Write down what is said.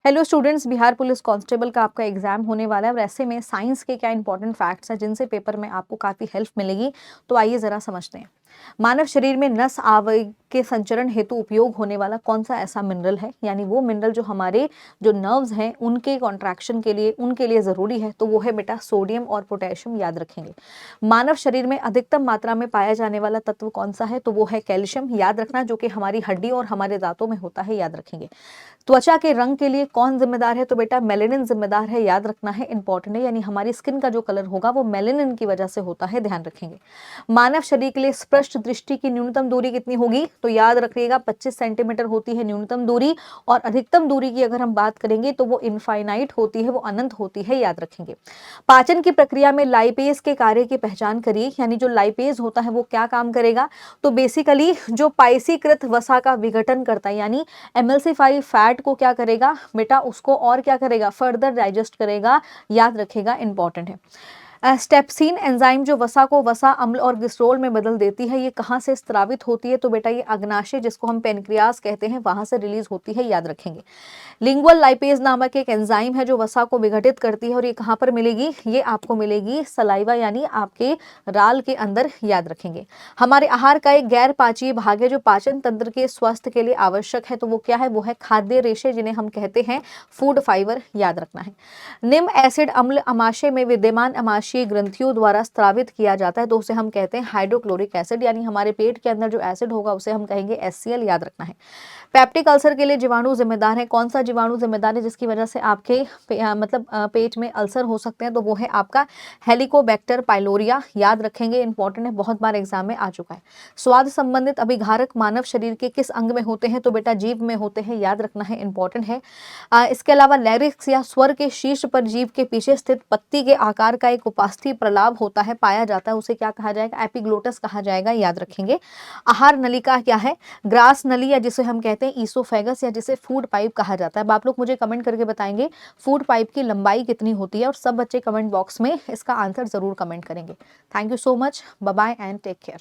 Hello students, Bihar police constable का आपका exam होने वाला है और ऐसे में साइंस के क्या इंपॉर्टेंट फैक्ट्स हैं जिनसे पेपर में आपको काफ़ी हेल्प मिलेगी। तो आइए ज़रा समझते हैं। मानव शरीर में नस आवेग के संचरण हेतु उपयोग होने वाला कौन सा ऐसा मिनरल है, यानी वो मिनरल जो हमारे जो नर्व्स हैं उनके कॉन्ट्रैक्शन के लिए उनके लिए ज़रूरी है, तो वो है बेटा सोडियम और पोटेशियम। याद रखेंगे। मानव शरीर में अधिकतम मात्रा में पाया जाने वाला तत्व कौन सा है, तो वो है कैल्शियम। याद रखना, जो कि हमारी हड्डी और हमारे दांतों में होता है। याद रखेंगे। त्वचा के रंग के लिए कौन जिम्मेदार है, तो बेटा मेलेनिन जिम्मेदार है। याद रखना है, इंपॉर्टेंट है, यानी हमारी स्किन का जो कलर होगा वो मेलेनिन की वजह से होता है। ध्यान रखेंगे। मानव शरीर के लिए स्पष्ट दृष्टि की न्यूनतम दूरी कितनी होगी, तो याद रखिएगा 25 सेंटीमीटर होती है न्यूनतम दूरी, और अधिकतम दूरी की अगर हम बात करेंगे तो वो इनफाइनाइट होती है, वो अनंत होती है। याद रखेंगे। पाचन की प्रक्रिया में लाइपेज के कार्य की पहचान करिए, यानी जो लाइपेज होता है वो क्या काम करेगा, तो बेसिकली जो पाइसीकृत वसा का विघटन करता है, यानी एमल्सिफाई फैट को क्या करेगा बेटा, उसको और क्या करेगा, फर्दर डाइजेस्ट करेगा। याद रखेगा, इंपॉर्टेंट है। स्टेप्सिन एंजाइम जो वसा को वसा अम्ल और ग्लिसरॉल में बदल देती है, ये कहाँ से स्त्रावित होती है, तो बेटा ये अग्नाशय जिसको हम पेनक्रियास कहते हैं वहां से रिलीज होती है। याद रखेंगे। लिंगुअल लाइपेज नामक एक एंजाइम है जो वसा को विघटित करती है, और ये कहाँ पर मिलेगी, ये आपको मिलेगी सलाइवा यानी आपके राल के अंदर। याद रखेंगे। हमारे आहार का एक गैर पाचीय भाग है जो पाचन तंत्र के स्वास्थ्य के लिए आवश्यक है, तो वो क्या है, वो है खाद्य रेशे जिन्हें हम कहते हैं फूड फाइबर। याद रखना है। निम्न एसिड अम्ल अमाशय में विद्यमान अमाशयी ग्रंथियों द्वारा स्त्रावित किया जाता है, तो उसे हम कहते हैं हाइड्रोक्लोरिक एसिड, यानी हमारे पेट के अंदर जो एसिड होगा उसे हम कहेंगे HCl। याद रखना है। पेप्टिक अल्सर के लिए जीवाणु जिम्मेदार है, कौन सा जीवाणु जिम्मेदार है जिसकी वजह से आपके पेट में अल्सर हो सकते हैं, तो वो है आपका हेलिकोबैक्टर पाइलोरिया। याद रखेंगे, इंपॉर्टेंट है, बहुत बार एग्जाम में आ चुका है। स्वाद संबंधित अभिघारक मानव शरीर के किस अंग में होते हैं, तो बेटा जीभ में होते हैं। याद रखना है, इंपॉर्टेंट है। इसके अलावा लैरिक्स या स्वर के शीर्ष पर जीभ के पीछे स्थित पत्ती के आकार का एक उपास्थि प्रलाभ होता है, पाया जाता है, उसे क्या कहा जाएगा, एपिग्लोटस कहा जाएगा। याद रखेंगे। आहार नलिका क्या है, ग्रास नली, या जिसे हम कहते हैं ईसोफेगस, या जिसे फूड पाइप कहा जाता है। अब आप लोग मुझे कमेंट करके बताएंगे फूड पाइप की लंबाई कितनी होती है, और सब बच्चे कमेंट बॉक्स में इसका आंसर जरूर कमेंट करेंगे। Thank you so much, bye bye and take care.